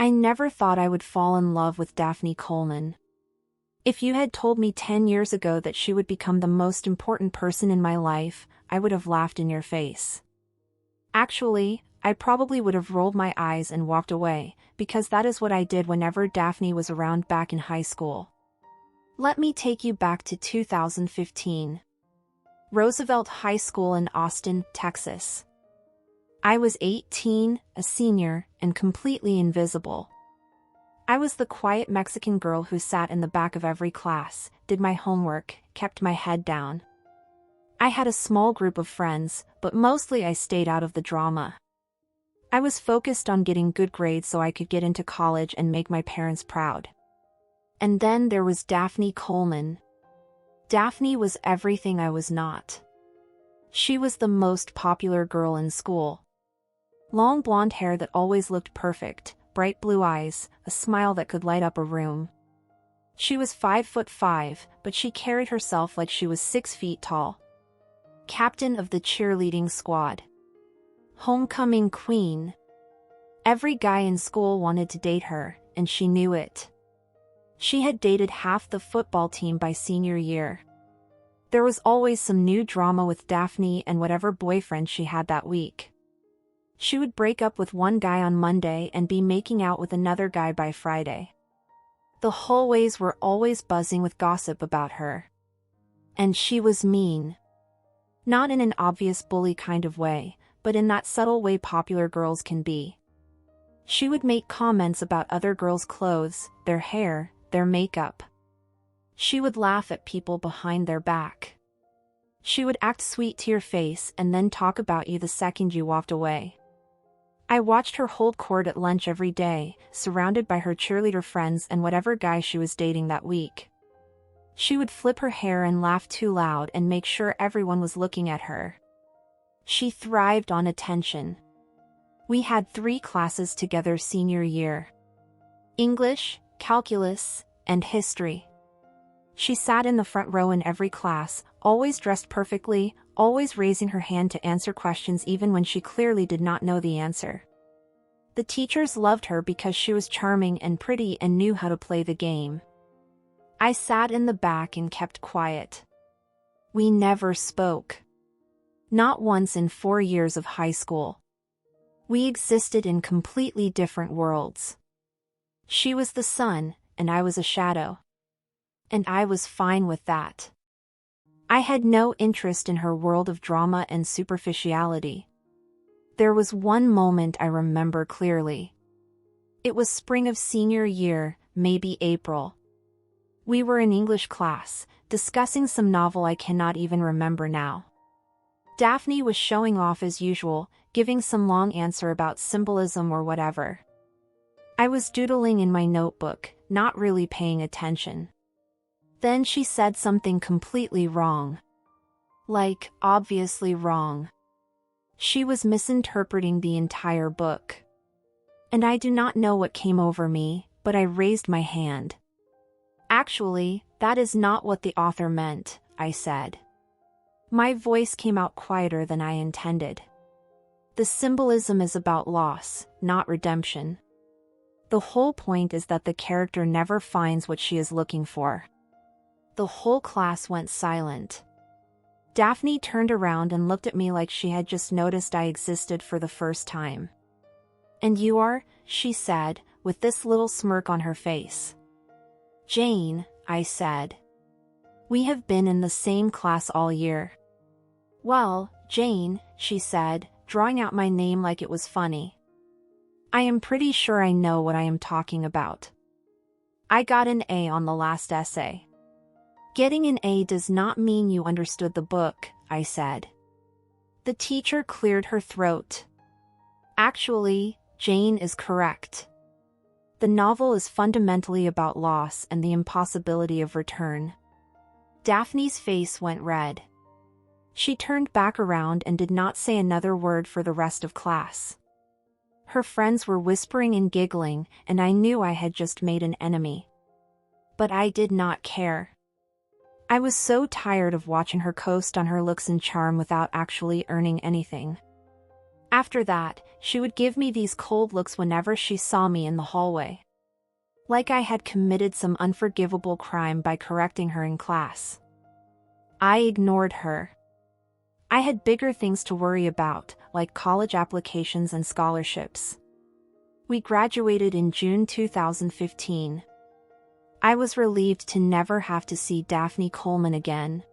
I never thought I would fall in love with Dafne Coleman. If you had told me 10 years ago that she would become the most important person in my life, I would have laughed in your face. Actually, I probably would have rolled my eyes and walked away, because that is what I did whenever Dafne was around back in high school. Let me take you back to 2015. Roosevelt High School in Austin, Texas. I was 18, a senior, and completely invisible. I was the quiet Mexican girl who sat in the back of every class, did my homework, kept my head down. I had a small group of friends, but mostly I stayed out of the drama. I was focused on getting good grades so I could get into college and make my parents proud. And then there was Dafne Coleman. Dafne was everything I was not. She was the most popular girl in school. Long blonde hair that always looked perfect, bright blue eyes, a smile that could light up a room. She was 5'5", but she carried herself like she was 6 feet tall. Captain of the cheerleading squad. Homecoming queen. Every guy in school wanted to date her, and she knew it. She had dated half the football team by senior year. There was always some new drama with Dafne and whatever boyfriend she had that week. She would break up with one guy on Monday and be making out with another guy by Friday. The hallways were always buzzing with gossip about her. And she was mean. Not in an obvious bully kind of way, but in that subtle way popular girls can be. She would make comments about other girls' clothes, their hair, their makeup. She would laugh at people behind their back. She would act sweet to your face and then talk about you the second you walked away. I watched her hold court at lunch every day, surrounded by her cheerleader friends and whatever guy she was dating that week. She would flip her hair and laugh too loud and make sure everyone was looking at her. She thrived on attention. We had 3 classes together senior year: English, calculus, and history. She sat in the front row in every class, always dressed perfectly, always raising her hand to answer questions even when she clearly did not know the answer. The teachers loved her because she was charming and pretty and knew how to play the game. I sat in the back and kept quiet. We never spoke. Not once in 4 years of high school. We existed in completely different worlds. She was the sun, and I was a shadow. And I was fine with that. I had no interest in her world of drama and superficiality. There was one moment I remember clearly. It was spring of senior year, maybe April. We were in English class, discussing some novel I cannot even remember now. Dafne was showing off as usual, giving some long answer about symbolism or whatever. I was doodling in my notebook, not really paying attention. Then she said something completely wrong. Like, obviously wrong. She was misinterpreting the entire book. And I do not know what came over me, but I raised my hand. Actually, that is not what the author meant, I said. My voice came out quieter than I intended. The symbolism is about loss, not redemption. The whole point is that the character never finds what she is looking for. The whole class went silent. Dafne turned around and looked at me like she had just noticed I existed for the first time. "And you are?" she said, with this little smirk on her face. "Jane," I said. "We have been in the same class all year." "Well, Jane," she said, drawing out my name like it was funny. "I am pretty sure I know what I am talking about. I got an A on the last essay." "Getting an A does not mean you understood the book," I said. The teacher cleared her throat. "Actually, Jane is correct. The novel is fundamentally about loss and the impossibility of return." Daphne's face went red. She turned back around and did not say another word for the rest of class. Her friends were whispering and giggling, and I knew I had just made an enemy. But I did not care. I was so tired of watching her coast on her looks and charm without actually earning anything. After that, She would give me these cold looks whenever she saw me in the hallway. Like I had committed some unforgivable crime by correcting her in class. I ignored her. I had bigger things to worry about, like college applications and scholarships. We graduated in June 2015. I was relieved to never have to see Dafne Coleman again.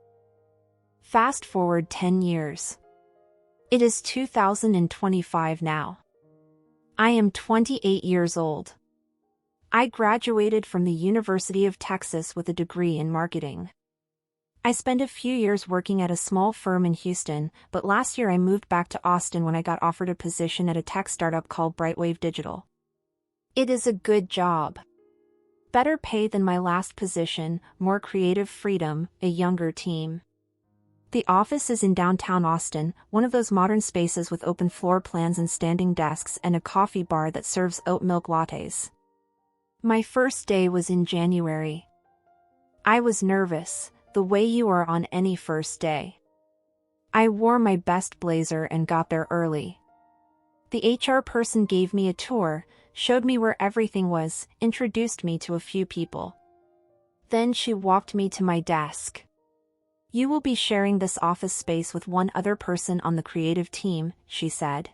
Fast forward 10 years. It is 2025 now. I am 28 years old. I graduated from the University of Texas with a degree in marketing. I spent a few years working at a small firm in Houston, but last year I moved back to Austin when I got offered a position at a tech startup called Brightwave Digital. It is a good job. Better pay than my last position, more creative freedom, a younger team. The office is in downtown Austin, one of those modern spaces with open floor plans and standing desks and a coffee bar that serves oat milk lattes. My first day was in January. I was nervous, the way you are on any first day. I wore my best blazer and got there early. The HR person gave me a tour, showed me where everything was, introduced me to a few people. Then she walked me to my desk. You will be sharing this office space with one other person on the creative team, she said.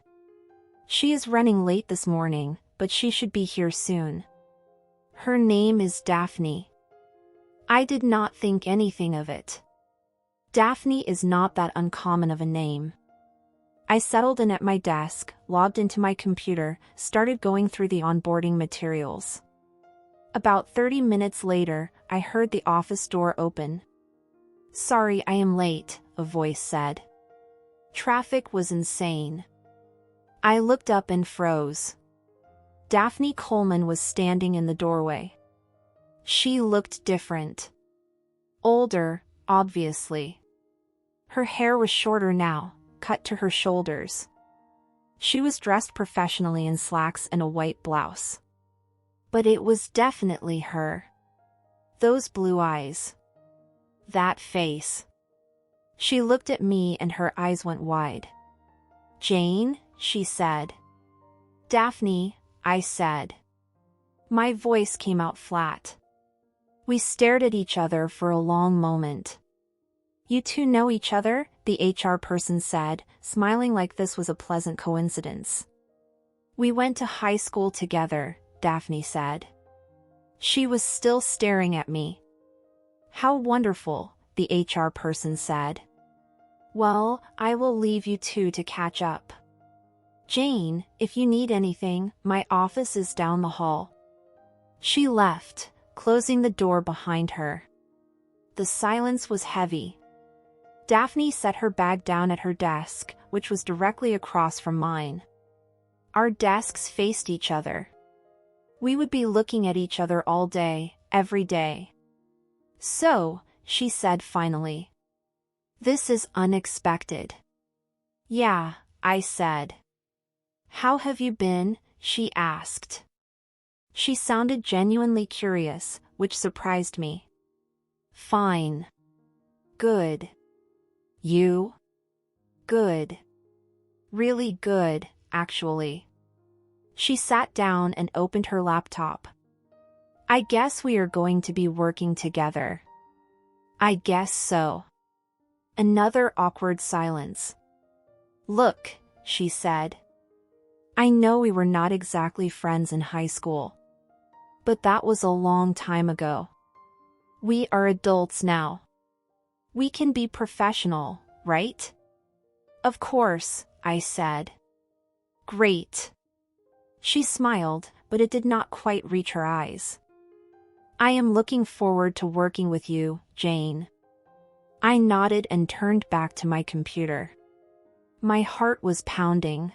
She is running late this morning, but she should be here soon. Her name is Dafne. I did not think anything of it. Dafne is not that uncommon of a name. I settled in at my desk, logged into my computer, started going through the onboarding materials. About 30 minutes later, I heard the office door open. Sorry I am late, a voice said. Traffic was insane. I looked up and froze. Dafne Coleman was standing in the doorway. She looked different. Older, obviously. Her hair was shorter now, cut to her shoulders. She was dressed professionally in slacks and a white blouse. But it was definitely her. Those blue eyes. That face. She looked at me and her eyes went wide. Jane, she said. Dafne, I said. My voice came out flat. We stared at each other for a long moment. You two know each other, the HR person said, smiling like this was a pleasant coincidence. We went to high school together, Dafne said. She was still staring at me. How wonderful, the HR person said. Well, I will leave you two to catch up. Jane, if you need anything, my office is down the hall. She left, closing the door behind her. The silence was heavy. Dafne set her bag down at her desk, which was directly across from mine. Our desks faced each other. We would be looking at each other all day, every day. So, she said finally. This is unexpected. Yeah, I said. How have you been? She asked. She sounded genuinely curious, which surprised me. Fine. Good. You? Good. Really good, actually. She sat down and opened her laptop. I guess we are going to be working together. I guess so. Another awkward silence. Look, she said. I know we were not exactly friends in high school. But that was a long time ago. We are adults now. We can be professional, right? Of course, I said. Great. She smiled, but it did not quite reach her eyes. I am looking forward to working with you, Jane. I nodded and turned back to my computer. My heart was pounding.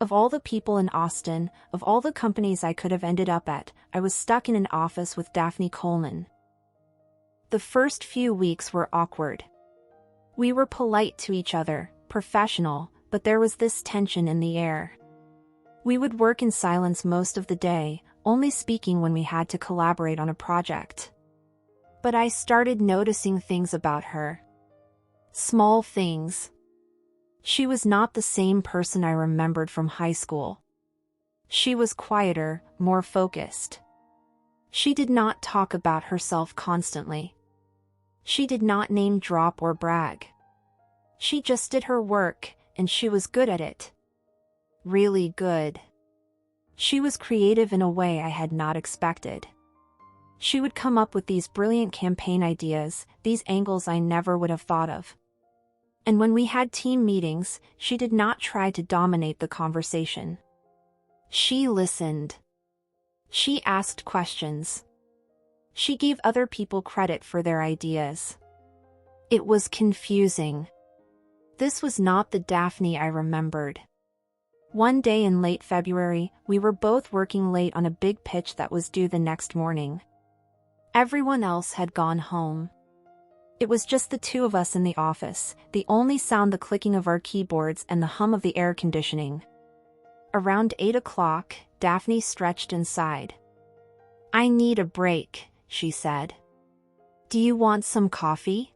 Of all the people in Austin, of all the companies I could have ended up at, I was stuck in an office with Dafne Coleman. The first few weeks were awkward. We were polite to each other, professional, but there was this tension in the air. We would work in silence most of the day, only speaking when we had to collaborate on a project. But I started noticing things about her. Small things. She was not the same person I remembered from high school. She was quieter, more focused. She did not talk about herself constantly. She did not name drop or brag. She just did her work, and she was good at it. Really good. She was creative in a way I had not expected. She would come up with these brilliant campaign ideas, these angles I never would have thought of. And when we had team meetings, she did not try to dominate the conversation. She listened. She asked questions. She gave other people credit for their ideas. It was confusing. This was not the Dafne I remembered. One day in late February, we were both working late on a big pitch that was due the next morning. Everyone else had gone home. It was just the two of us in the office, the only sound the clicking of our keyboards and the hum of the air conditioning. Around 8 o'clock, Dafne stretched and sighed. "I need a break," she said. "Do you want some coffee?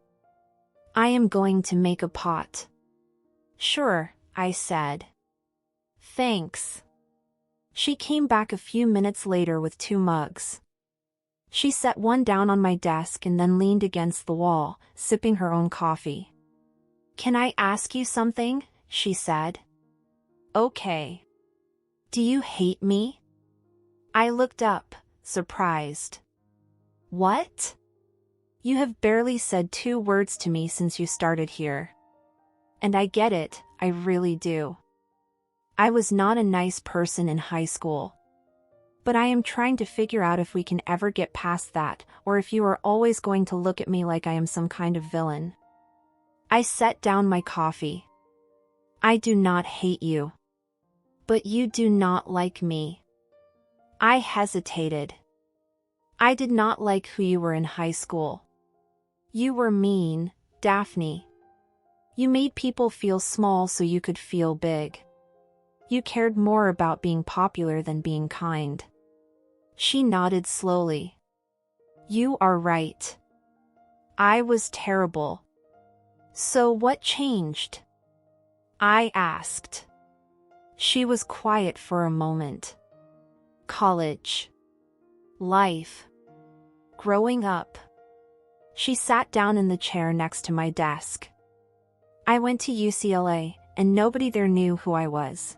I am going to make a pot." "Sure," I said. "Thanks." She came back a few minutes later with 2 mugs. She set one down on my desk and then leaned against the wall, sipping her own coffee. "Can I ask you something?" she said. "Okay." "Do you hate me?" I looked up, surprised. "What? You have barely said 2 words to me since you started here. And I get it, I really do. I was not a nice person in high school. But I am trying to figure out if we can ever get past that, or if you are always going to look at me like I am some kind of villain." I set down my coffee. "I do not hate you. But you do not like me." I hesitated. "I did not like who you were in high school. You were mean, Dafne. You made people feel small so you could feel big. You cared more about being popular than being kind." She nodded slowly. "You are right. I was terrible. So what changed?" I asked. She was quiet for a moment. "College. Life. Growing up." She sat down in the chair next to my desk. "I went to UCLA, and nobody there knew who I was.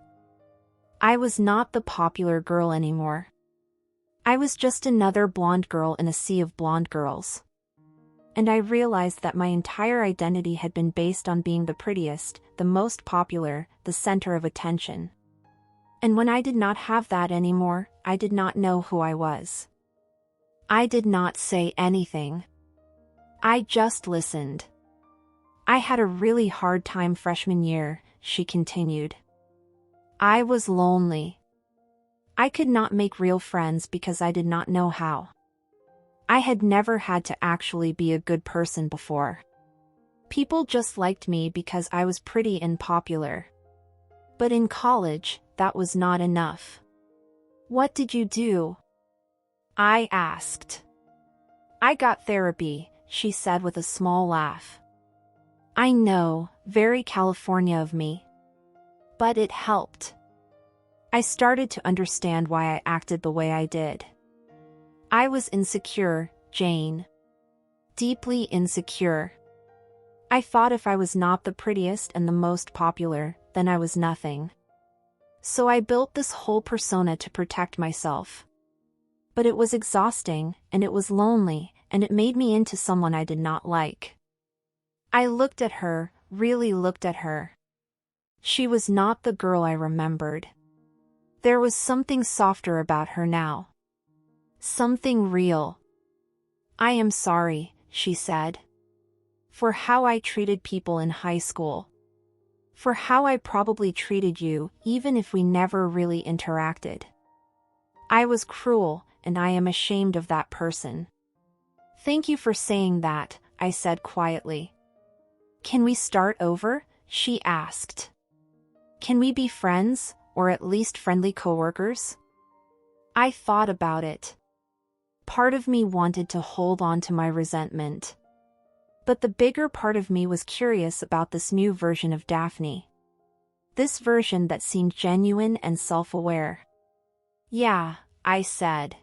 I was not the popular girl anymore. I was just another blonde girl in a sea of blonde girls. And I realized that my entire identity had been based on being the prettiest, the most popular, the center of attention. And when I did not have that anymore, I did not know who I was. I did not say anything. I just listened. I had a really hard time freshman year," she continued. "I was lonely. I could not make real friends because I did not know how. I had never had to actually be a good person before. People just liked me because I was pretty and popular. But in college, that was not enough." "What did you do?" I asked. "I got therapy," she said with a small laugh. "I know, very California of me. But it helped. I started to understand why I acted the way I did. I was insecure, Jane. Deeply insecure. I thought if I was not the prettiest and the most popular, then I was nothing. So I built this whole persona to protect myself. But it was exhausting, and it was lonely, and it made me into someone I did not like." I looked at her, really looked at her. She was not the girl I remembered. There was something softer about her now. Something real. "I am sorry," she said. "For how I treated people in high school. For how I probably treated you, even if we never really interacted. I was cruel, and I am ashamed of that person." "Thank you for saying that," I said quietly. "Can we start over?" she asked. "Can we be friends, or at least friendly coworkers?" I thought about it. Part of me wanted to hold on to my resentment. But the bigger part of me was curious about this new version of Dafne. this version that seemed genuine and self-aware. "Yeah," I said.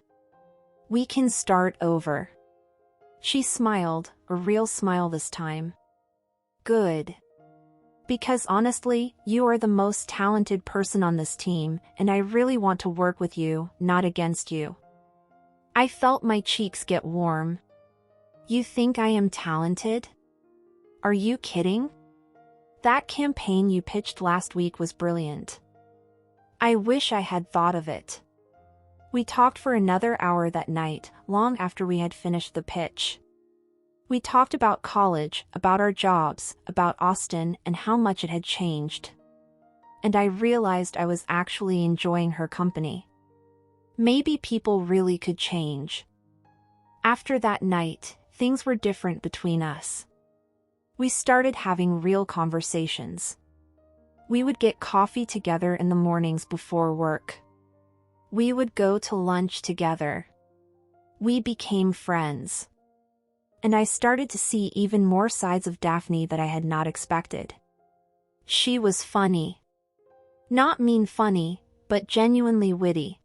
"We can start over." She smiled, a real smile this time. "Good. Because honestly, you are the most talented person on this team, and I really want to work with you, not against you." I felt my cheeks get warm. "You think I am talented? Are you kidding? That campaign you pitched last week was brilliant. I wish I had thought of it." We talked for another hour that night, long after we had finished the pitch. We talked about college, about our jobs, about Austin, and how much it had changed. And I realized I was actually enjoying her company. Maybe people really could change. After that night, things were different between us. We started having real conversations. We would get coffee together in the mornings before work. We would go to lunch together. We became friends. And I started to see even more sides of Dafne that I had not expected. She was funny. Not mean funny, but genuinely witty.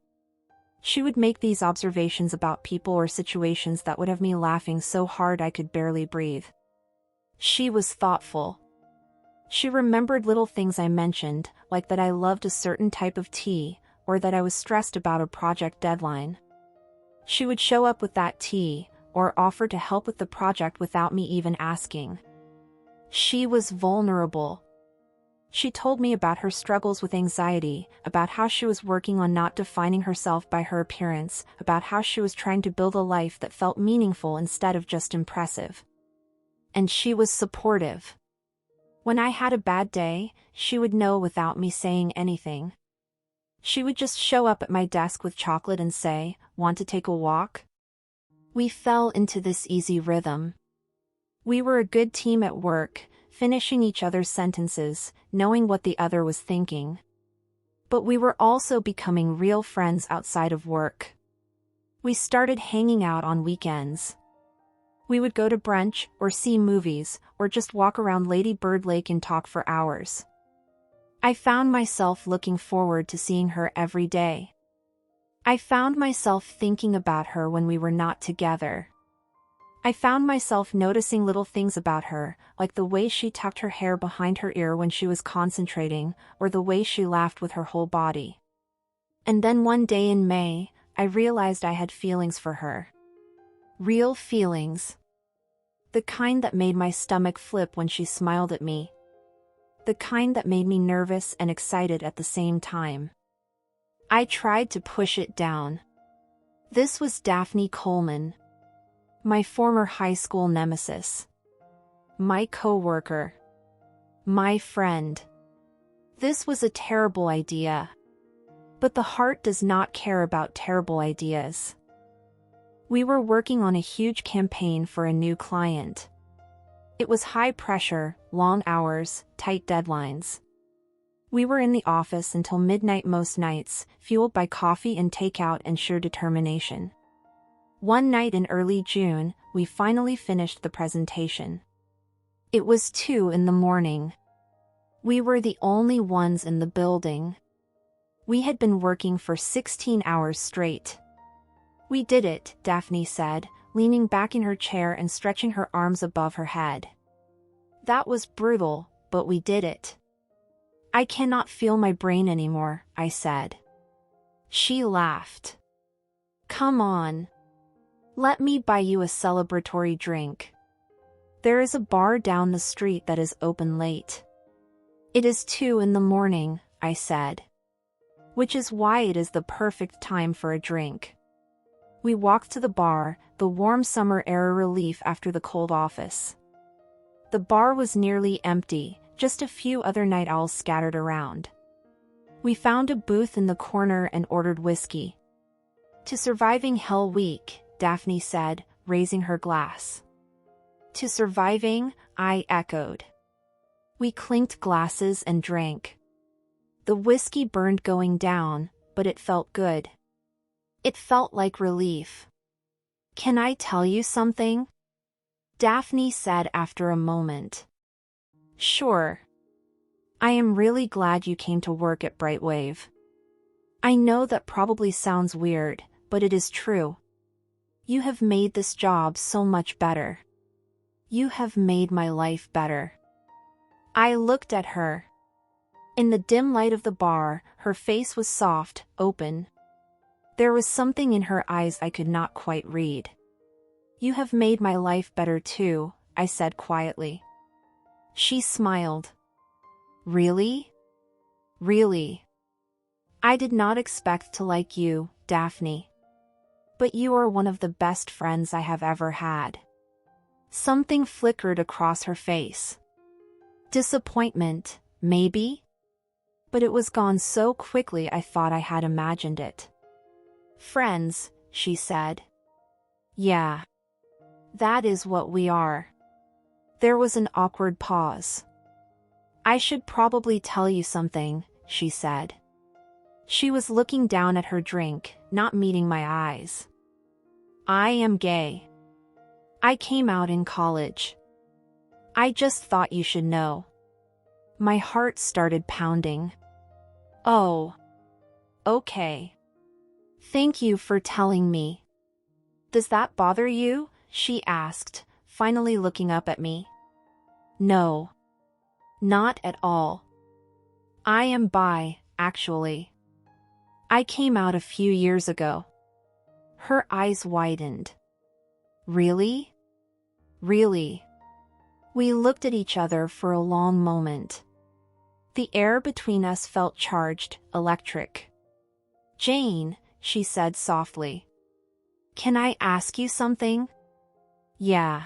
She would make these observations about people or situations that would have me laughing so hard I could barely breathe. She was thoughtful. She remembered little things I mentioned, like that I loved a certain type of tea, or that I was stressed about a project deadline. She would show up with that tea, or offer to help with the project without me even asking. She was vulnerable. She told me about her struggles with anxiety, about how she was working on not defining herself by her appearance, about how she was trying to build a life that felt meaningful instead of just impressive. And she was supportive. When I had a bad day, she would know without me saying anything. She would just show up at my desk with chocolate and say, "Want to take a walk?" We fell into this easy rhythm. We were a good team at work, finishing each other's sentences, knowing what the other was thinking. But we were also becoming real friends outside of work. We started hanging out on weekends. We would go to brunch, or see movies, or just walk around Lady Bird Lake and talk for hours. I found myself looking forward to seeing her every day. I found myself thinking about her when we were not together. I found myself noticing little things about her, like the way she tucked her hair behind her ear when she was concentrating, or the way she laughed with her whole body. And then one day in May, I realized I had feelings for her. Real feelings. The kind that made my stomach flip when she smiled at me. The kind that made me nervous and excited at the same time. I tried to push it down. This was Dafne Coleman. My former high school nemesis. My coworker. My friend. This was a terrible idea. But the heart does not care about terrible ideas. We were working on a huge campaign for a new client. It was high pressure, long hours, tight deadlines. We were in the office until midnight most nights, fueled by coffee and takeout and sheer determination. One night in early June, we finally finished the presentation. It was 2 in the morning. We were the only ones in the building. We had been working for 16 hours straight. "We did it," Dafne said, leaning back in her chair and stretching her arms above her head. "That was brutal, but we did it." "I cannot feel my brain anymore," I said. She laughed. "Come on. Let me buy you a celebratory drink. There is a bar down the street that is open late." "It is 2 in the morning," I said. "Which is why it is the perfect time for a drink." We walked to the bar, the warm summer air a relief after the cold office. The bar was nearly empty, just a few other night owls scattered around. We found a booth in the corner and ordered whiskey. "To surviving Hell Week," Dafne said, raising her glass. "To surviving," I echoed. We clinked glasses and drank. The whiskey burned going down, but it felt good. It felt like relief. "Can I tell you something?" Dafne said after a moment. "Sure." I am really glad you came to work at Brightwave. I know that probably sounds weird, but it is true. You have made this job so much better. You have made my life better. I looked at her. In the dim light of the bar, her face was soft, open. There was something in her eyes I could not quite read. You have made my life better too, I said quietly. She smiled. Really? Really? I did not expect to like you, Dafne. But you are one of the best friends I have ever had. Something flickered across her face. Disappointment, maybe? But it was gone so quickly I thought I had imagined it. Friends, she said. Yeah. That is what we are. There was an awkward pause. I should probably tell you something, she said. She was looking down at her drink, not meeting my eyes. I am gay. I came out in college. I just thought you should know. My heart started pounding. Oh. Okay. Thank you for telling me. Does that bother you? She asked, finally looking up at me. No. Not at all. I am bi, actually. I came out a few years ago. Her eyes widened. Really? Really? We looked at each other for a long moment. The air between us felt charged, electric. Jane, she said softly. Can I ask you something? Yeah.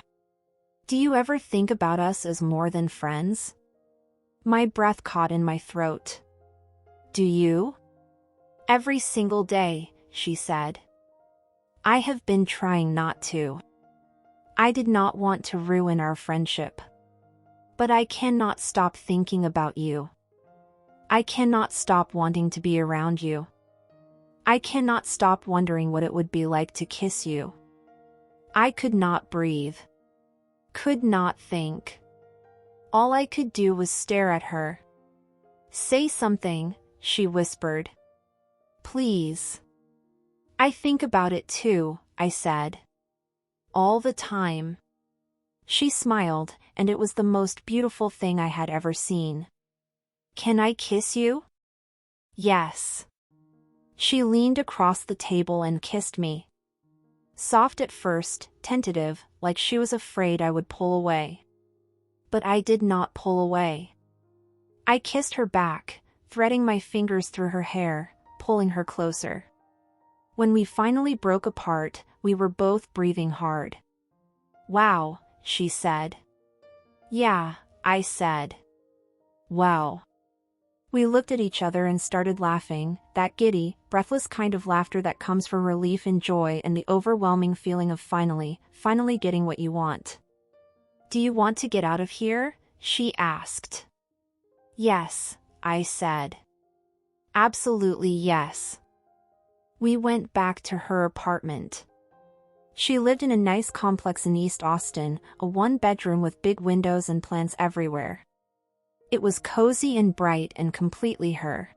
Do you ever think about us as more than friends? My breath caught in my throat. Do you? Every single day, she said. I have been trying not to. I did not want to ruin our friendship. But I cannot stop thinking about you. I cannot stop wanting to be around you. I cannot stop wondering what it would be like to kiss you. I could not breathe. Could not think. All I could do was stare at her. Say something, she whispered. Please. I think about it too, I said. All the time. She smiled, and it was the most beautiful thing I had ever seen. Can I kiss you? Yes. She leaned across the table and kissed me. Soft at first, tentative, like she was afraid I would pull away. But I did not pull away. I kissed her back, threading my fingers through her hair, pulling her closer. When we finally broke apart, we were both breathing hard. Wow, she said. Yeah, I said. Wow. We looked at each other and started laughing, that giddy, breathless kind of laughter that comes from relief and joy and the overwhelming feeling of finally getting what you want. Do you want to get out of here? She asked. Yes, I said. Absolutely yes. We went back to her apartment. She lived in a nice complex in East Austin, a one-bedroom with big windows and plants everywhere. It was cozy and bright and completely her.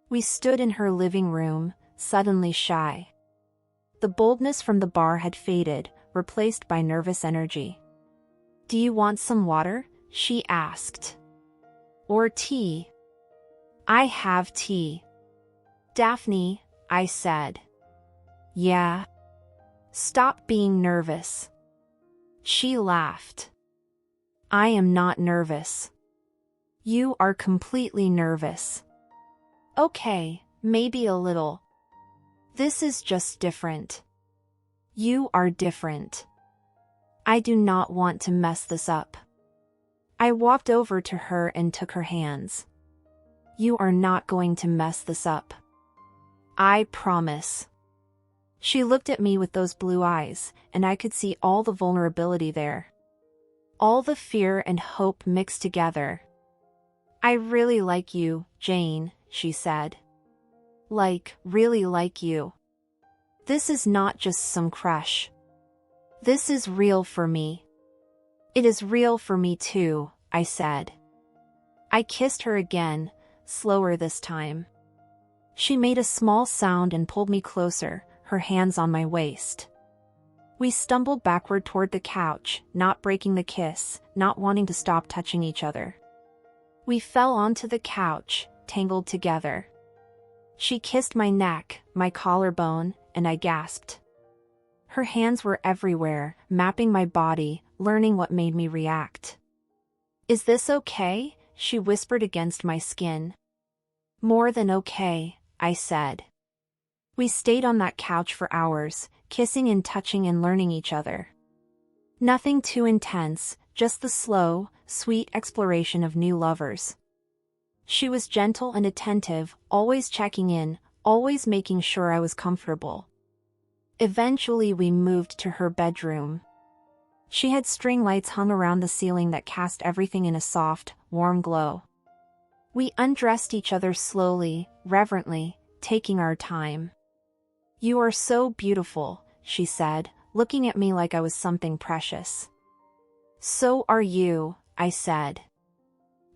We stood in her living room, suddenly shy. The boldness from the bar had faded, replaced by nervous energy. Do you want some water? She asked. Or tea? I have tea. Dafne, I said. Yeah. Stop being nervous. She laughed. I am not nervous. You are completely nervous. Okay, maybe a little. This is just different. You are different. I do not want to mess this up. I walked over to her and took her hands. You are not going to mess this up. I promise. She looked at me with those blue eyes, and I could see all the vulnerability there. All the fear and hope mixed together. I really like you, Jane, she said. Like, really like you. This is not just some crush. This is real for me. It is real for me too, I said. I kissed her again, slower this time. She made a small sound and pulled me closer, her hands on my waist. We stumbled backward toward the couch, not breaking the kiss, not wanting to stop touching each other. We fell onto the couch, tangled together. She kissed my neck, my collarbone, and I gasped. Her hands were everywhere, mapping my body, learning what made me react. "Is this okay?" she whispered against my skin. "More than okay," I said. We stayed on that couch for hours, kissing and touching and learning each other. Nothing too intense, just the slow, sweet exploration of new lovers. She was gentle and attentive, always checking in, always making sure I was comfortable. Eventually we moved to her bedroom. She had string lights hung around the ceiling that cast everything in a soft, warm glow. We undressed each other slowly, reverently, taking our time. "You are so beautiful," she said, looking at me like I was something precious. "So are you," I said.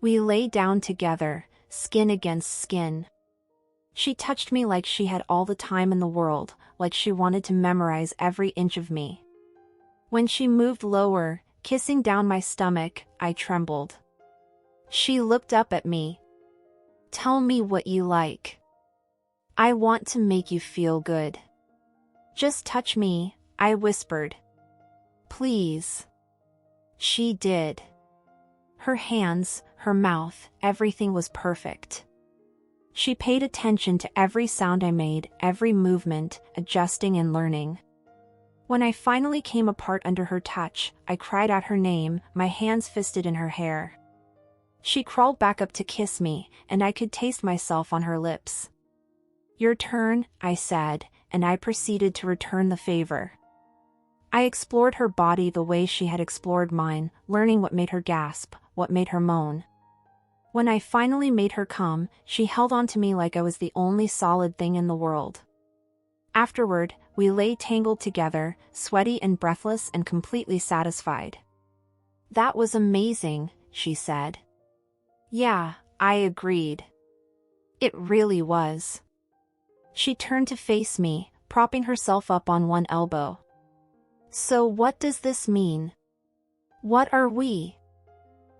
We lay down together, skin against skin. She touched me like she had all the time in the world, like she wanted to memorize every inch of me. When she moved lower, kissing down my stomach, I trembled. She looked up at me. "Tell me what you like. I want to make you feel good. Just touch me," I whispered. "Please." She did. Her hands, her mouth, everything was perfect. She paid attention to every sound I made, every movement, adjusting and learning. When I finally came apart under her touch, I cried out her name, my hands fisted in her hair. She crawled back up to kiss me, and I could taste myself on her lips. "Your turn," I said, and I proceeded to return the favor. I explored her body the way she had explored mine, learning what made her gasp, what made her moan. When I finally made her come, she held on to me like I was the only solid thing in the world. Afterward, we lay tangled together, sweaty and breathless and completely satisfied. "That was amazing," she said. "Yeah," I agreed. "It really was." She turned to face me, propping herself up on one elbow. "So what does this mean? What are we?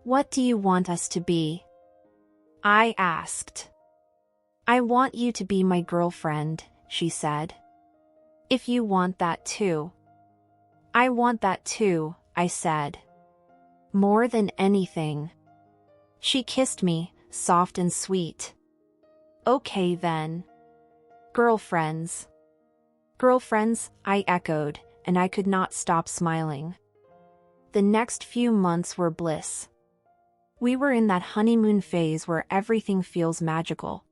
What do you want us to be?" I asked. "I want you to be my girlfriend," she said. "If you want that too." "I want that too," I said. "More than anything." She kissed me, soft and sweet. "Okay then. Girlfriends." "Girlfriends," I echoed, and I could not stop smiling. The next few months were bliss. We were in that honeymoon phase where everything feels magical.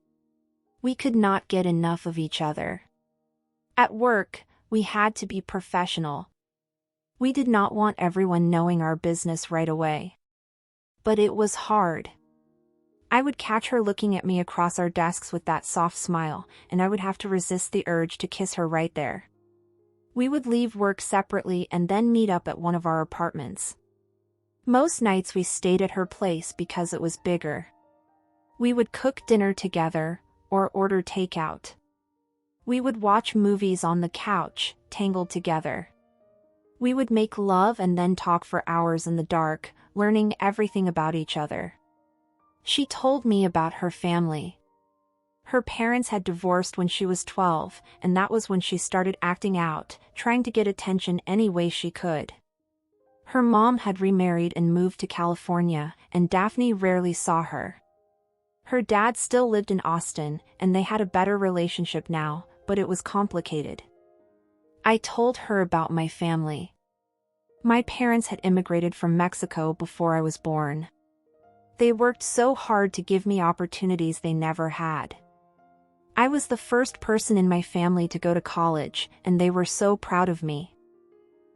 We could not get enough of each other. At work, we had to be professional. We did not want everyone knowing our business right away. But it was hard. I would catch her looking at me across our desks with that soft smile, and I would have to resist the urge to kiss her right there. We would leave work separately and then meet up at one of our apartments. Most nights we stayed at her place because it was bigger. We would cook dinner together, or order takeout. We would watch movies on the couch, tangled together. We would make love and then talk for hours in the dark, learning everything about each other. She told me about her family. Her parents had divorced when she was 12, and that was when she started acting out, trying to get attention any way she could. Her mom had remarried and moved to California, and Dafne rarely saw her. Her dad still lived in Austin, and they had a better relationship now, but it was complicated. I told her about my family. My parents had immigrated from Mexico before I was born. They worked so hard to give me opportunities they never had. I was the first person in my family to go to college, and they were so proud of me.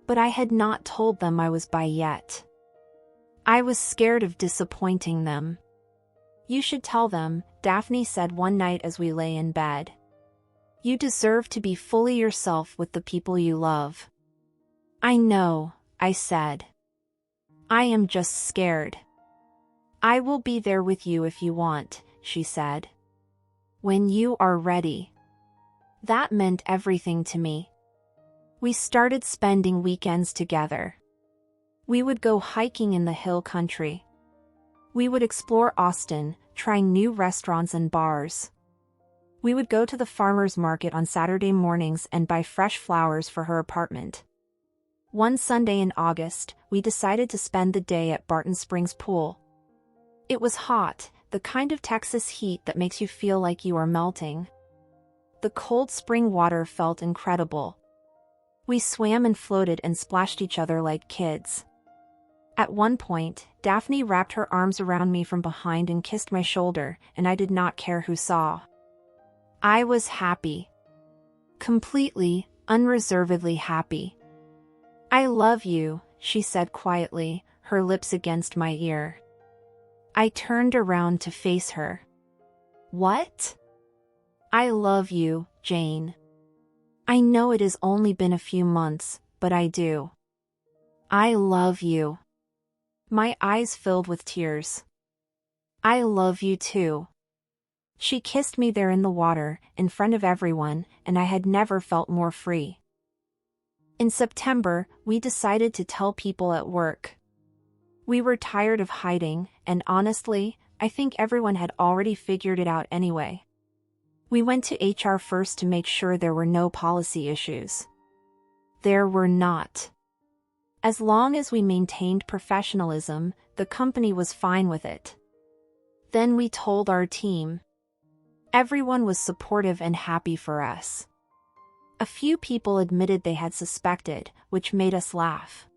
But I had not told them I was bi yet. I was scared of disappointing them. "You should tell them," Dafne said one night as we lay in bed. "You deserve to be fully yourself with the people you love." "I know," I said. "I am just scared." I will be there with you if you want, she said. When you are ready. That meant everything to me. We started spending weekends together. We would go hiking in the hill country. We would explore Austin, trying new restaurants and bars. We would go to the farmer's market on Saturday mornings and buy fresh flowers for her apartment. One Sunday in August, we decided to spend the day at Barton Springs Pool. It was hot, the kind of Texas heat that makes you feel like you are melting. The cold spring water felt incredible. We swam and floated and splashed each other like kids. At one point, Dafne wrapped her arms around me from behind and kissed my shoulder, and I did not care who saw. I was happy. Completely, unreservedly happy. I love you, she said quietly, her lips against my ear. I turned around to face her. What? I love you, Jane. I know it has only been a few months, but I do. I love you. My eyes filled with tears. I love you too. She kissed me there in the water, in front of everyone, and I had never felt more free. In September, we decided to tell people at work. We were tired of hiding, and honestly, I think everyone had already figured it out anyway. We went to HR first to make sure there were no policy issues. There were not. As long as we maintained professionalism, the company was fine with it. Then we told our team. Everyone was supportive and happy for us. A few people admitted they had suspected, which made us laugh.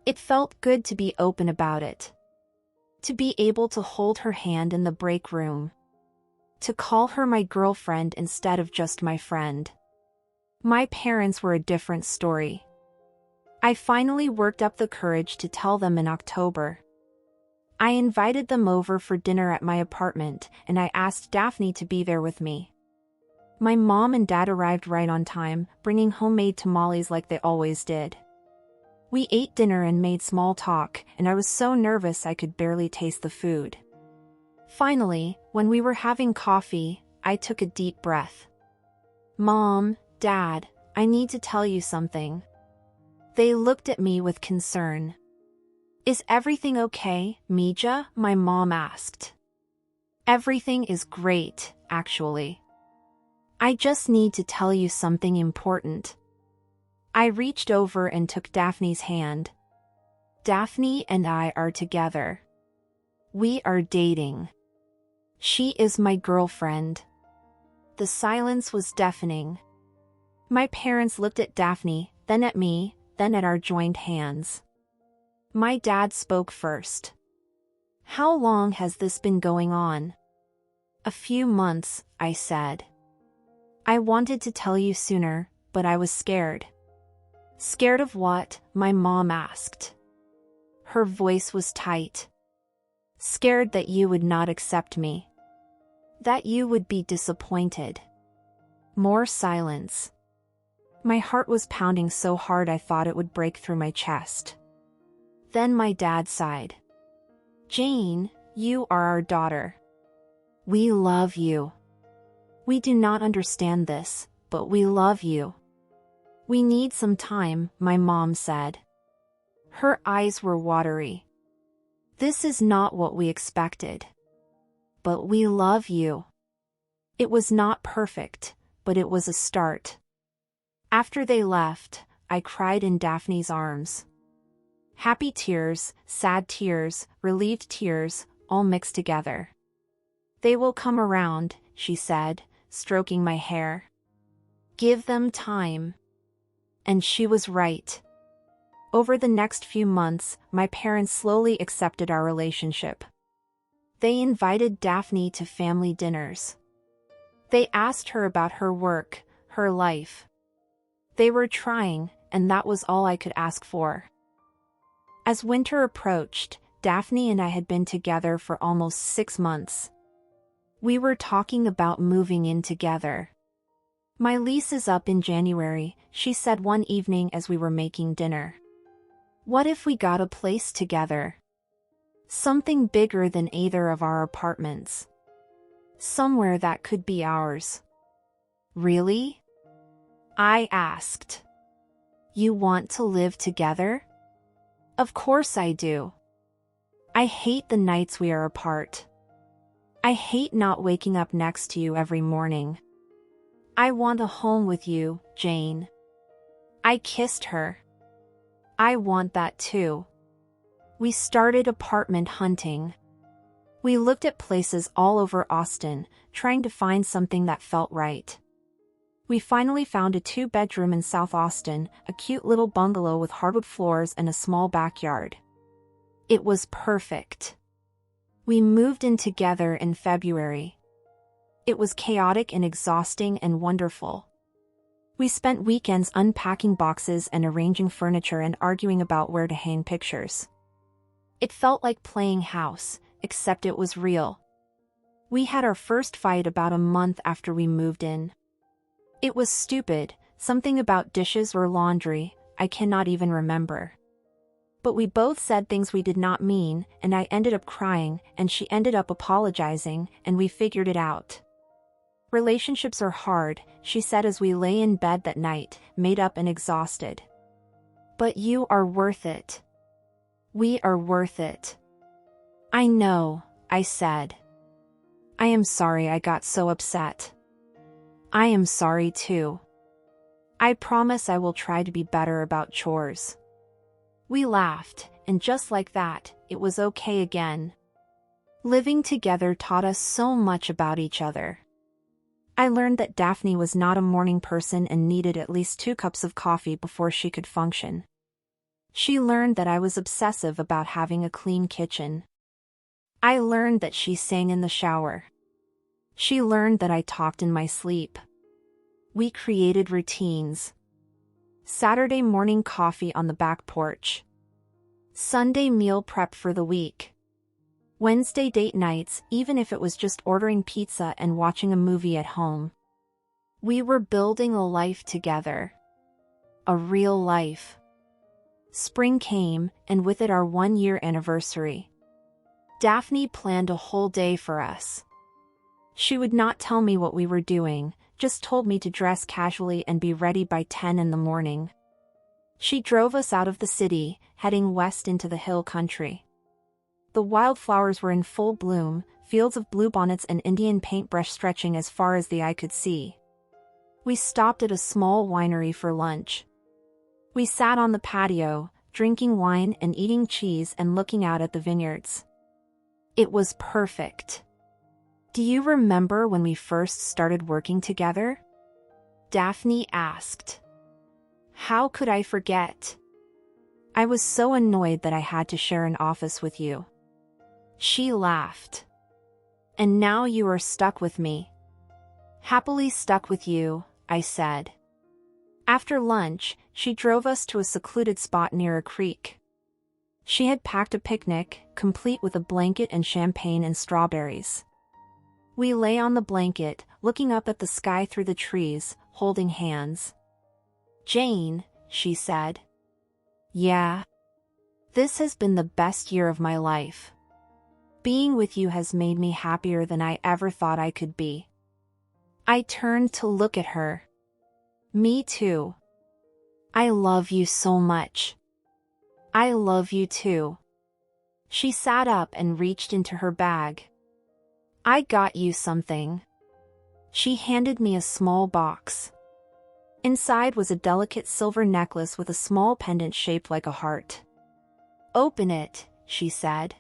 It felt good to be open about it. To be able to hold her hand in the break room. To call her my girlfriend instead of just my friend. My parents were a different story. I finally worked up the courage to tell them in October. I invited them over for dinner at my apartment, and I asked Dafne to be there with me. My mom and dad arrived right on time, bringing homemade tamales like they always did. We ate dinner and made small talk, and I was so nervous I could barely taste the food. Finally, when we were having coffee, I took a deep breath. Mom, Dad, I need to tell you something. They looked at me with concern. Is everything okay, Mija? My mom asked. Everything is great, actually. I just need to tell you something important. I reached over and took Daphne's hand. Dafne and I are together. We are dating. She is my girlfriend. The silence was deafening. My parents looked at Dafne, then at me, then at our joined hands. My dad spoke first. How long has this been going on? A few months, I said. I wanted to tell you sooner, but I was scared. Scared of what? My mom asked. Her voice was tight. Scared that you would not accept me. That you would be disappointed. More silence. My heart was pounding so hard I thought it would break through my chest. Then my dad sighed. Jane, you are our daughter. We love you. We do not understand this, but we love you. We need some time, my mom said. Her eyes were watery. This is not what we expected. But we love you. It was not perfect, but it was a start. After they left, I cried in Daphne's arms. Happy tears, sad tears, relieved tears, all mixed together. They will come around, she said, stroking my hair. Give them time. And she was right. Over the next few months, my parents slowly accepted our relationship. They invited Dafne to family dinners. They asked her about her work, her life. They were trying, and that was all I could ask for. As winter approached, Dafne and I had been together for almost 6 months. We were talking about moving in together. My lease is up in January, she said one evening as we were making dinner. What if we got a place together? Something bigger than either of our apartments. Somewhere that could be ours. Really? I asked. You want to live together? Of course I do. I hate the nights we are apart. I hate not waking up next to you every morning. I want a home with you, Jane. I kissed her. I want that too. We started apartment hunting. We looked at places all over Austin, trying to find something that felt right. We finally found a 2-bedroom in South Austin, a cute little bungalow with hardwood floors and a small backyard. It was perfect. We moved in together in February. It was chaotic and exhausting and wonderful. We spent weekends unpacking boxes and arranging furniture and arguing about where to hang pictures. It felt like playing house, except it was real. We had our first fight about a month after we moved in. It was stupid, something about dishes or laundry, I cannot even remember. But we both said things we did not mean, and I ended up crying, and she ended up apologizing, and we figured it out. Relationships are hard, she said as we lay in bed that night, made up and exhausted. But you are worth it. We are worth it. I know, I said. I am sorry I got so upset. I am sorry too. I promise I will try to be better about chores. We laughed, and just like that, it was okay again. Living together taught us so much about each other. I learned that Dafne was not a morning person and needed at least 2 cups of coffee before she could function. She learned that I was obsessive about having a clean kitchen. I learned that she sang in the shower. She learned that I talked in my sleep. We created routines. Saturday morning coffee on the back porch. Sunday meal prep for the week. Wednesday date nights, even if it was just ordering pizza and watching a movie at home. We were building a life together. A real life. Spring came, and with it our 1-year anniversary. Dafne planned a whole day for us. She would not tell me what we were doing, just told me to dress casually and be ready by 10 in the morning. She drove us out of the city, heading west into the hill country. The wildflowers were in full bloom, fields of bluebonnets and Indian paintbrush stretching as far as the eye could see. We stopped at a small winery for lunch. We sat on the patio, drinking wine and eating cheese and looking out at the vineyards. It was perfect. Do you remember when we first started working together? Dafne asked. How could I forget? I was so annoyed that I had to share an office with you. She laughed. And now you are stuck with me. Happily stuck with you, I said. After lunch, she drove us to a secluded spot near a creek. She had packed a picnic, complete with a blanket and champagne and strawberries. We lay on the blanket, looking up at the sky through the trees, holding hands. Jane, she said. Yeah. This has been the best year of my life. Being with you has made me happier than I ever thought I could be. I turned to look at her. Me too. I love you so much. I love you too. She sat up and reached into her bag. I got you something. She handed me a small box. Inside was a delicate silver necklace with a small pendant shaped like a heart. Open it, she said.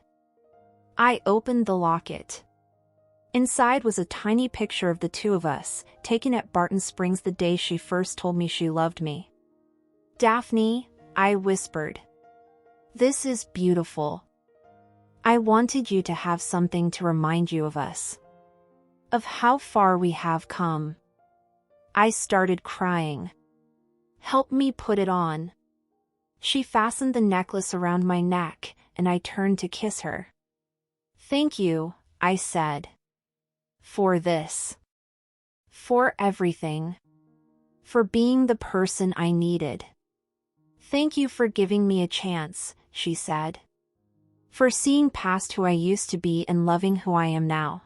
I opened the locket. Inside was a tiny picture of the two of us, taken at Barton Springs the day she first told me she loved me. Dafne, I whispered. This is beautiful. I wanted you to have something to remind you of us. Of how far we have come. I started crying. Help me put it on. She fastened the necklace around my neck, and I turned to kiss her. Thank you, I said. For this. For everything. For being the person I needed. Thank you for giving me a chance, she said. For seeing past who I used to be and loving who I am now.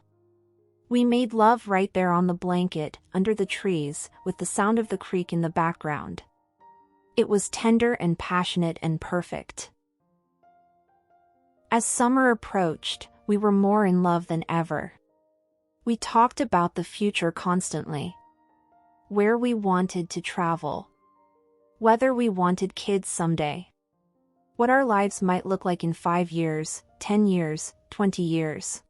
We made love right there on the blanket, under the trees, with the sound of the creek in the background. It was tender and passionate and perfect. As summer approached, we were more in love than ever. We talked about the future constantly. Where we wanted to travel. Whether we wanted kids someday. What our lives might look like in 5 years, 10 years, 20 years.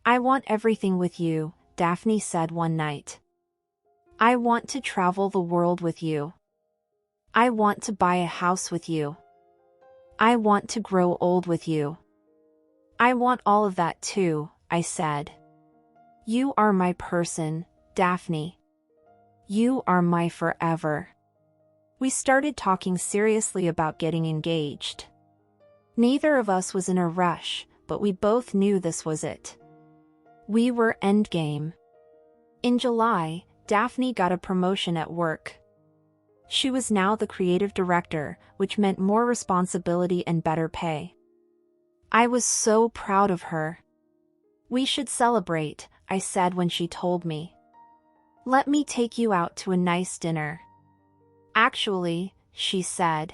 I want everything with you, Dafne said one night. I want to travel the world with you. I want to buy a house with you. I want to grow old with you. I want all of that too, I said. You are my person, Dafne. You are my forever. We started talking seriously about getting engaged. Neither of us was in a rush, but we both knew this was it. We were endgame. In July, Dafne got a promotion at work. She was now the creative director, which meant more responsibility and better pay. I was so proud of her. We should celebrate, I said when she told me. Let me take you out to a nice dinner. Actually, she said.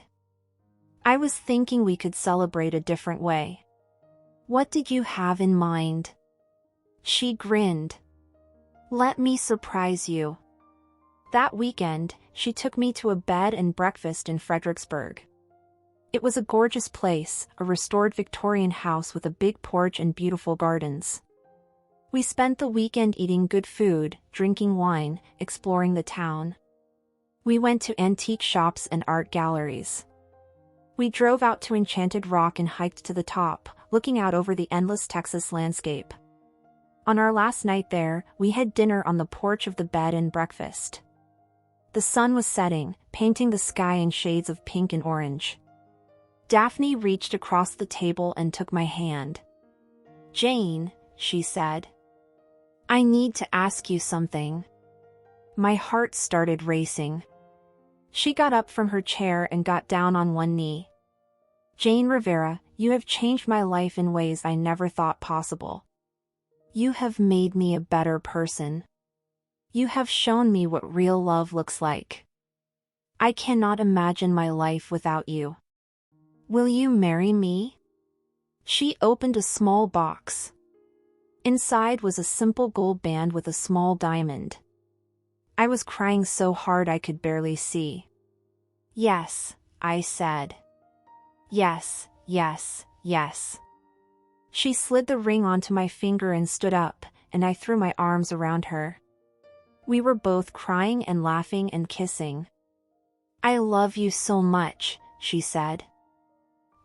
I was thinking we could celebrate a different way. What did you have in mind? She grinned. Let me surprise you. That weekend, she took me to a bed and breakfast in Fredericksburg. It was a gorgeous place, a restored Victorian house with a big porch and beautiful gardens. We spent the weekend eating good food, drinking wine, exploring the town. We went to antique shops and art galleries. We drove out to Enchanted Rock and hiked to the top, looking out over the endless Texas landscape. On our last night there, we had dinner on the porch of the bed and breakfast. The sun was setting, painting the sky in shades of pink and orange. Dafne reached across the table and took my hand. Jane, she said. I need to ask you something. My heart started racing. She got up from her chair and got down on one knee. Jane Rivera, you have changed my life in ways I never thought possible. You have made me a better person. You have shown me what real love looks like. I cannot imagine my life without you. Will you marry me? She opened a small box. Inside was a simple gold band with a small diamond. I was crying so hard I could barely see. Yes, I said. Yes, yes, yes. She slid the ring onto my finger and stood up, and I threw my arms around her. We were both crying and laughing and kissing. I love you so much, she said.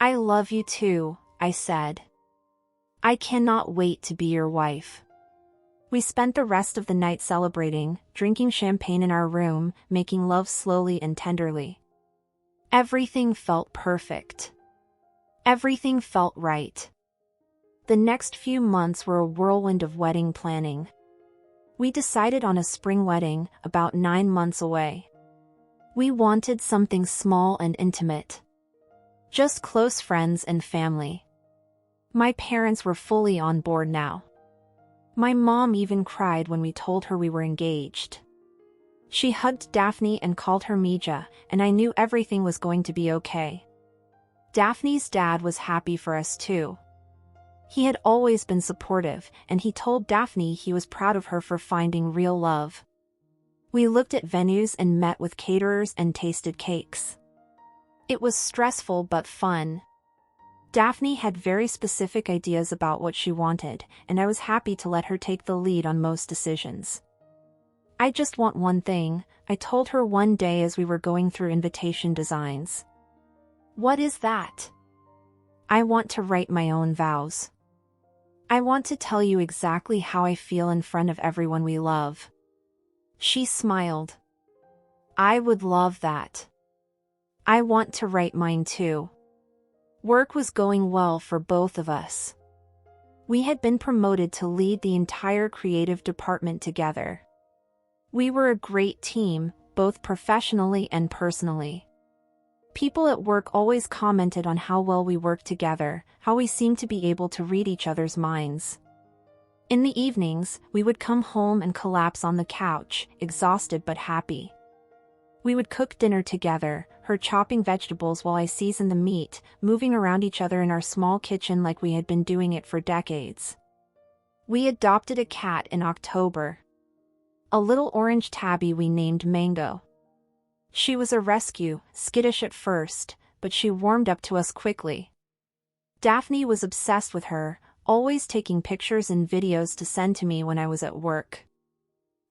I love you too, I said. I cannot wait to be your wife. We spent the rest of the night celebrating, drinking champagne in our room, making love slowly and tenderly. Everything felt perfect. Everything felt right. The next few months were a whirlwind of wedding planning. We decided on a spring wedding, about 9 months away. We wanted something small and intimate. Just close friends and family. My parents were fully on board now. My mom even cried when we told her we were engaged. She hugged Dafne and called her Mija, and I knew everything was going to be okay. Dafne's dad was happy for us too. He had always been supportive, and he told Dafne he was proud of her for finding real love. We looked at venues and met with caterers and tasted cakes. It was stressful but fun. Dafne had very specific ideas about what she wanted, and I was happy to let her take the lead on most decisions. I just want one thing, I told her one day as we were going through invitation designs. What is that? I want to write my own vows. I want to tell you exactly how I feel in front of everyone we love. She smiled. I would love that. I want to write mine too. Work was going well for both of us. We had been promoted to lead the entire creative department together. We were a great team, both professionally and personally. People at work always commented on how well we worked together, how we seemed to be able to read each other's minds. In the evenings, we would come home and collapse on the couch, exhausted but happy. We would cook dinner together, her chopping vegetables while I seasoned the meat, moving around each other in our small kitchen like we had been doing it for decades. We adopted a cat in October. A little orange tabby we named Mango. She was a rescue, skittish at first, but she warmed up to us quickly. Dafne was obsessed with her, always taking pictures and videos to send to me when I was at work.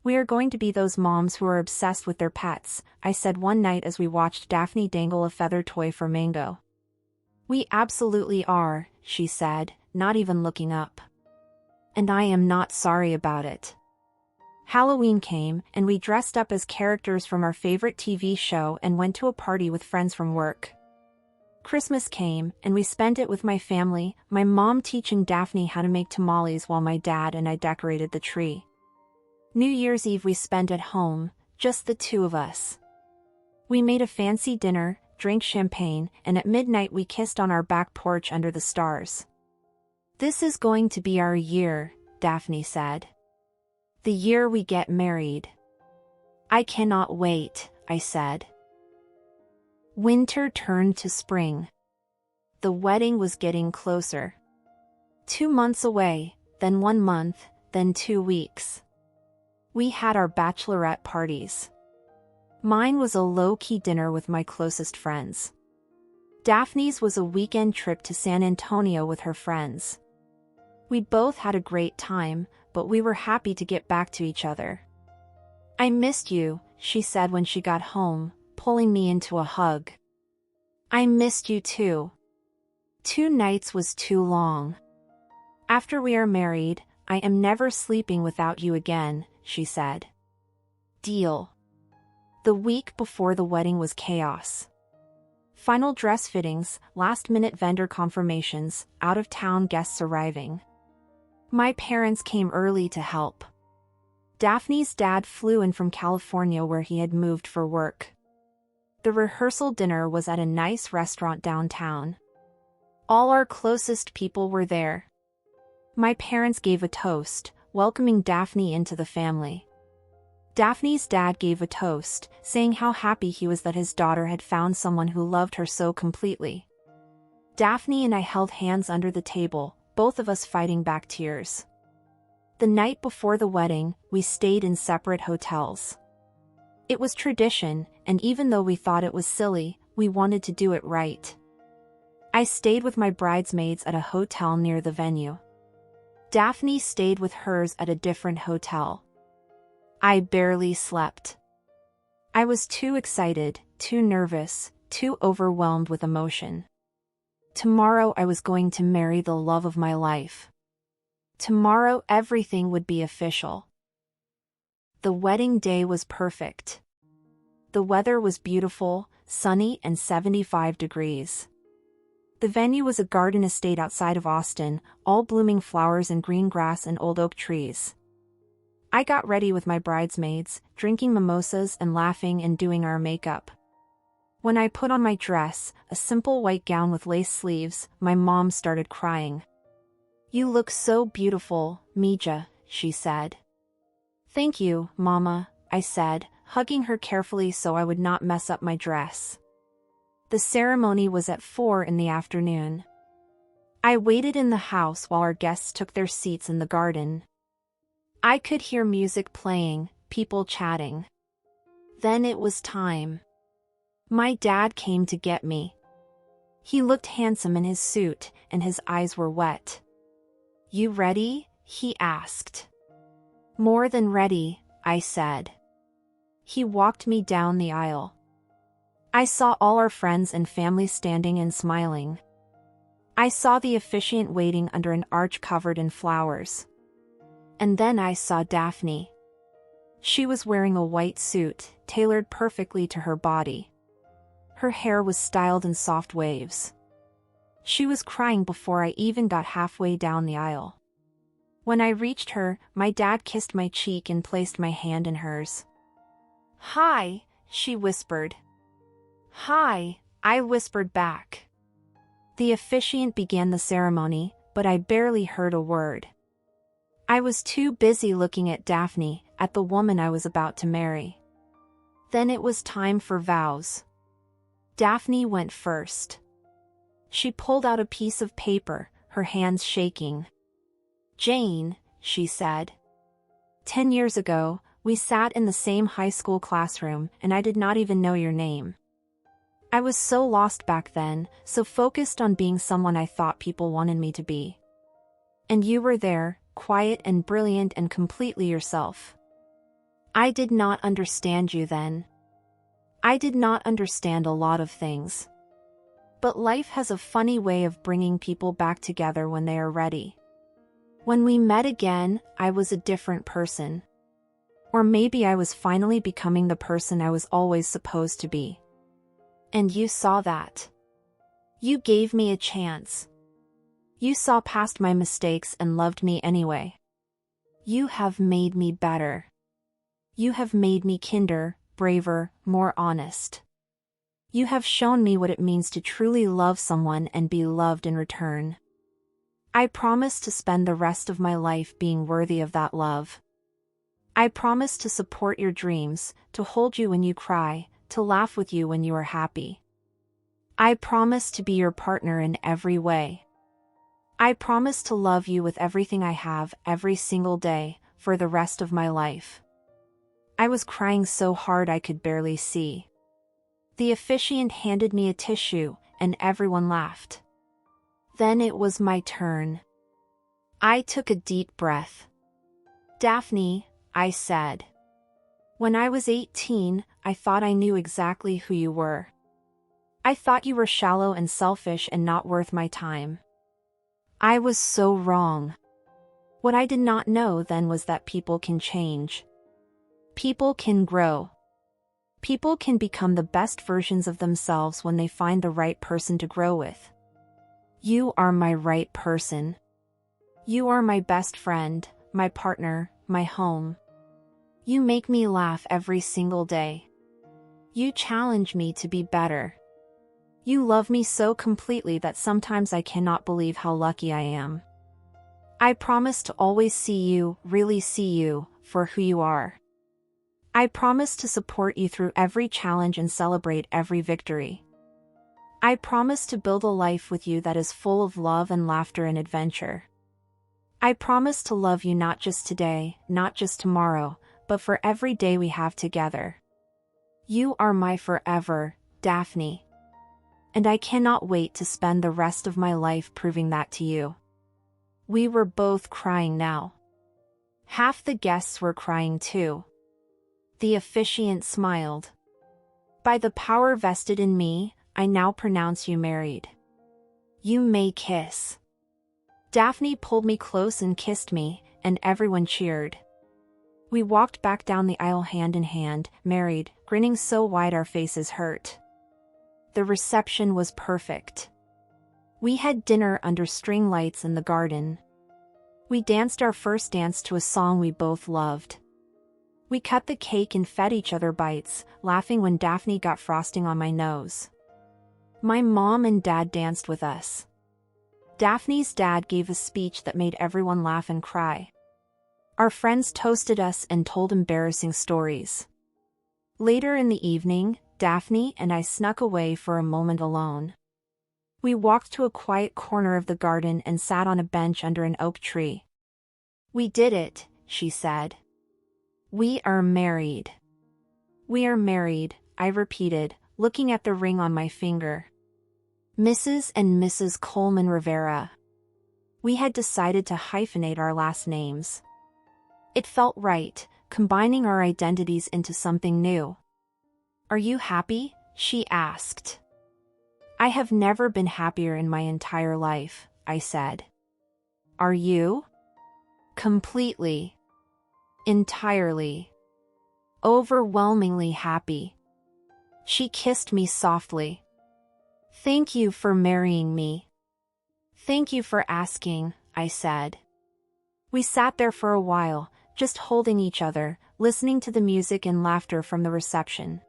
"We are going to be those moms who are obsessed with their pets," I said one night as we watched Dafne dangle a feather toy for Mango. "We absolutely are," she said, not even looking up. "And I am not sorry about it." Halloween came, and we dressed up as characters from our favorite TV show and went to a party with friends from work. Christmas came, and we spent it with my family, my mom teaching Dafne how to make tamales while my dad and I decorated the tree. New Year's Eve we spent at home, just the two of us. We made a fancy dinner, drank champagne, and at midnight we kissed on our back porch under the stars. "This is going to be our year," Dafne said. "The year we get married." "I cannot wait," I said. Winter turned to spring. The wedding was getting closer. 2 months away, then 1 month, then 2 weeks. We had our bachelorette parties. Mine was a low-key dinner with my closest friends. Daphne's was a weekend trip to San Antonio with her friends. We both had a great time, but we were happy to get back to each other. "I missed you," she said when she got home, pulling me into a hug. "I missed you too. 2 nights was too long. After we are married, I am never sleeping without you again," she said. Deal. The week before the wedding was chaos. Final dress fittings, last-minute vendor confirmations, out-of-town guests arriving. My parents came early to help. Daphne's dad flew in from California where he had moved for work. The rehearsal dinner was at a nice restaurant downtown. All our closest people were there. My parents gave a toast, welcoming Dafne into the family. Daphne's dad gave a toast, saying how happy he was that his daughter had found someone who loved her so completely. Dafne and I held hands under the table, both of us fighting back tears. The night before the wedding, we stayed in separate hotels. It was tradition, and even though we thought it was silly, we wanted to do it right. I stayed with my bridesmaids at a hotel near the venue. Dafne stayed with hers at a different hotel. I barely slept. I was too excited, too nervous, too overwhelmed with emotion. Tomorrow I was going to marry the love of my life. Tomorrow everything would be official. The wedding day was perfect. The weather was beautiful, sunny and 75 degrees. The venue was a garden estate outside of Austin, all blooming flowers and green grass and old oak trees. I got ready with my bridesmaids, drinking mimosas and laughing and doing our makeup. When I put on my dress, a simple white gown with lace sleeves, my mom started crying. "You look so beautiful, Mija," she said. "Thank you, Mama," I said, hugging her carefully so I would not mess up my dress. The ceremony was at 4 in the afternoon. I waited in the house while our guests took their seats in the garden. I could hear music playing, people chatting. Then it was time. My dad came to get me. He looked handsome in his suit, and his eyes were wet. "You ready?" he asked. "More than ready," I said. He walked me down the aisle. I saw all our friends and family standing and smiling. I saw the officiant waiting under an arch covered in flowers. And then I saw Dafne. She was wearing a white suit, tailored perfectly to her body. Her hair was styled in soft waves. She was crying before I even got halfway down the aisle. When I reached her, my dad kissed my cheek and placed my hand in hers. "Hi," she whispered. "Hi," I whispered back. The officiant began the ceremony, but I barely heard a word. I was too busy looking at Dafne, at the woman I was about to marry. Then it was time for vows. Dafne went first. She pulled out a piece of paper, her hands shaking. "Jane," she said. 10 years ago, we sat in the same high school classroom, and I did not even know your name. I was so lost back then, so focused on being someone I thought people wanted me to be. And you were there, quiet and brilliant and completely yourself. I did not understand you then. I did not understand a lot of things. But life has a funny way of bringing people back together when they are ready. When we met again, I was a different person. Or maybe I was finally becoming the person I was always supposed to be. And you saw that. You gave me a chance. You saw past my mistakes and loved me anyway. You have made me better. You have made me kinder, braver, more honest. You have shown me what it means to truly love someone and be loved in return. I promise to spend the rest of my life being worthy of that love. I promise to support your dreams, to hold you when you cry, to laugh with you when you are happy. I promise to be your partner in every way. I promise to love you with everything I have every single day, for the rest of my life. I was crying so hard I could barely see. The officiant handed me a tissue, and everyone laughed. Then it was my turn. I took a deep breath. "Dafne," I said. "When I was 18, I thought I knew exactly who you were. I thought you were shallow and selfish and not worth my time. I was so wrong. What I did not know then was that people can change. People can grow. People can become the best versions of themselves when they find the right person to grow with. You are my right person. You are my best friend, my partner, my home. You make me laugh every single day. You challenge me to be better. You love me so completely that sometimes I cannot believe how lucky I am. I promise to always see you, really see you, for who you are. I promise to support you through every challenge and celebrate every victory. I promise to build a life with you that is full of love and laughter and adventure. I promise to love you not just today, not just tomorrow, but for every day we have together. You are my forever, Dafne. And I cannot wait to spend the rest of my life proving that to you." We were both crying now. Half the guests were crying too. The officiant smiled. "By the power vested in me, I now pronounce you married. You may kiss." Dafne pulled me close and kissed me, and everyone cheered. We walked back down the aisle hand in hand, married, grinning so wide our faces hurt. The reception was perfect. We had dinner under string lights in the garden. We danced our first dance to a song we both loved. We cut the cake and fed each other bites, laughing when Dafne got frosting on my nose. My mom and dad danced with us. Daphne's dad gave a speech that made everyone laugh and cry. Our friends toasted us and told embarrassing stories. Later in the evening, Dafne and I snuck away for a moment alone. We walked to a quiet corner of the garden and sat on a bench under an oak tree. "We did it," she said. "We are married." "We are married," I repeated, looking at the ring on my finger. Mrs. and Mrs. Coleman Rivera. We had decided to hyphenate our last names. It felt right, combining our identities into something new. "Are you happy?" she asked. "I have never been happier in my entire life," I said. "Are you?" "Completely. Entirely. Overwhelmingly happy." She kissed me softly. "Thank you for marrying me." "Thank you for asking," I said. We sat there for a while, just holding each other, listening to the music and laughter from the reception.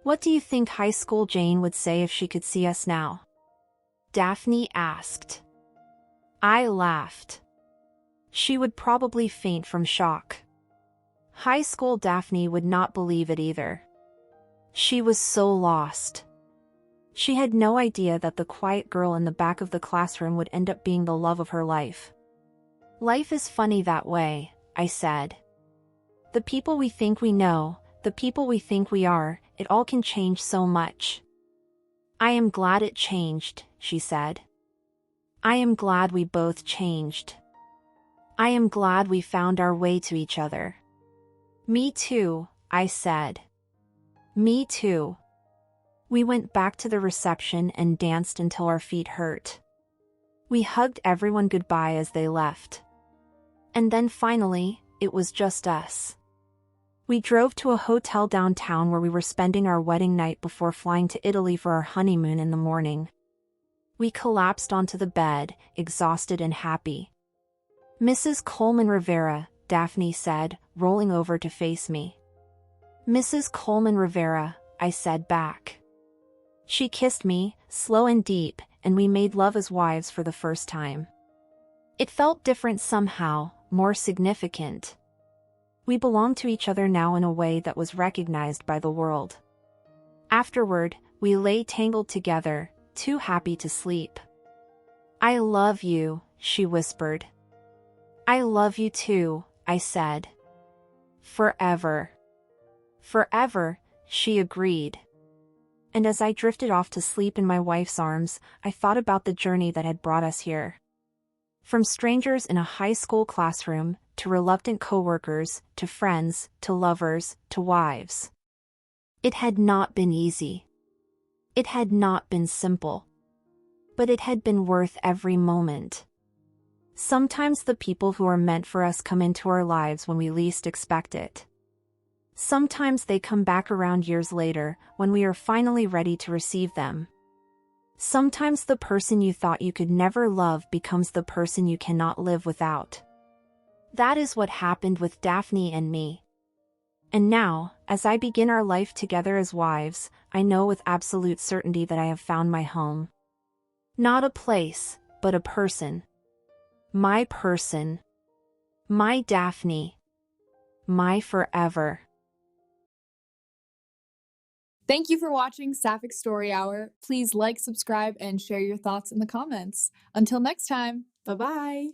What do you think high school Jane would say if she could see us now? Dafne asked. I laughed. She would probably faint from shock. High school Dafne would not believe it either. She was so lost. She had no idea that the quiet girl in the back of the classroom would end up being the love of her life. Life is funny that way, I said. The people we think we know, the people we think we are, it all can change so much. I am glad it changed, she said. I am glad we both changed. I am glad we found our way to each other. Me too, I said. Me too. We went back to the reception and danced until our feet hurt. We hugged everyone goodbye as they left. And then finally, it was just us. We drove to a hotel downtown where we were spending our wedding night before flying to Italy for our honeymoon in the morning. We collapsed onto the bed, exhausted and happy. Mrs. Coleman Rivera, Dafne said, rolling over to face me. Mrs. Coleman Rivera, I said back. She kissed me, slow and deep, and we made love as wives for the first time. It felt different somehow, more significant. We belonged to each other now in a way that was recognized by the world. Afterward, we lay tangled together, too happy to sleep. I love you, she whispered. I love you too, I said. Forever. Forever, she agreed. And as I drifted off to sleep in my wife's arms, I thought about the journey that had brought us here. From strangers in a high school classroom, to reluctant coworkers, to friends, to lovers, to wives. It had not been easy. It had not been simple. But it had been worth every moment. Sometimes the people who are meant for us come into our lives when we least expect it. Sometimes they come back around years later, when we are finally ready to receive them. Sometimes the person you thought you could never love becomes the person you cannot live without. That is what happened with Dafne and me. And now, as I begin our life together as wives, I know with absolute certainty that I have found my home. Not a place, but a person. My person. My Dafne. My forever. Thank you for watching Sapphic Story Hour. Please like, subscribe, and share your thoughts in the comments. Until next time, bye-bye.